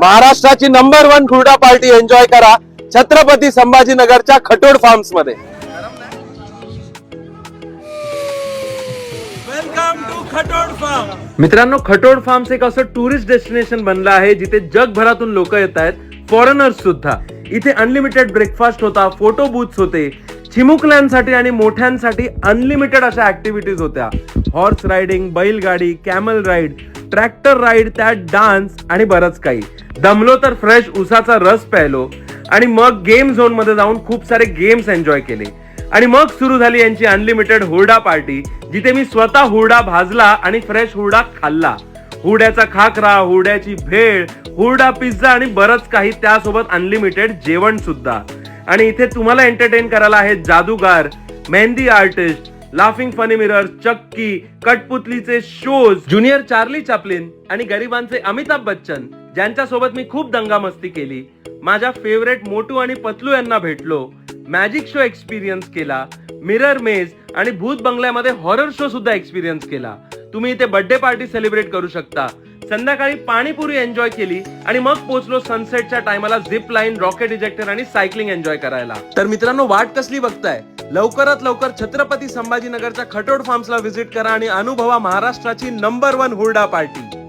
महाराष्ट्राची नंबर 1 हुरडा party enjoy करा छत्रपती संभाजीनगरच्या खटोड फार्म्स मध्ये. Welcome to Khatod farm. मित्रांनो, खटोड फार्म्स एक असं टुरिस्ट डेस्टिनेशन बनलं आहे जिथे जगभरातून लोक येत आहेत, फॉरेनर्स सुद्धा. इथे अनलिमिटेड ब्रेकफास्ट होता, फोटो बूथ्स होते, चिमुकल्यांसाठी आणि मोठ्यांसाठी अनलिमिटेड अशा ऍक्टिव्हिटीज होत्या. हॉर्स रायडिंग, बैलगाडी, कॅमल राईड, ट्रॅक्टर राईड, त्यात डान्स आणि बरंच काही. दमलो तर फ्रेश उसाचा रस प्यायलो आणि मग गेम झोन मध्ये जाऊन खूप सारे गेम्स एन्जॉय केले. आणि मग सुरू झाली यांची अनलिमिटेड हुरडा पार्टी, जिथे मी स्वतः हुरडा भाजला आणि फ्रेश हुरडा खाल्ला. हुरड्याचा खाकरा, हुरड्याची भेळ, हुरडा पिझ्झा आणि बरंच काही, त्यासोबत अनलिमिटेड जेवण सुद्धा. आणि इथे तुम्हाला एंटरटेन करायला आहेत जादूगार, mehndi artist, laughing funny mirror, चक्की, कठपुतलीचे शोज, ज्युनियर चार्ली चॅप्लिन आणि गरिबांचे अमिताभ बच्चन, ज्यांच्या सोबत मी खूप दंगामस्ती केली. माझ्या फेवरेट मोटू आणि पतलू यांना भेटलो, मॅजिक शो एक्सपिरियन्स केला, मिरर मेज आणि भूत बंगल्यामध्ये हॉरर शो सुद्धा एक्सपिरियन्स केला. तुम्ही इथे बर्थडे पार्टी सेलिब्रेट करू शकता. संध्याकाळी पाणीपुरी एन्जॉय केली आणि मग पोहोचलो सनसेटच्या टायमाला झिप लाईन, रॉकेट इजेक्टर आणि सायकलिंग एन्जॉय करायला. तर मित्रांनो, वाट कसली बघताय? लवकरात लवकर छत्रपती संभाजीनगरच्या खटोड फार्म्सला व्हिजिट करा आणि अनुभवा महाराष्ट्राची नंबर 1 हुरडा पार्टी.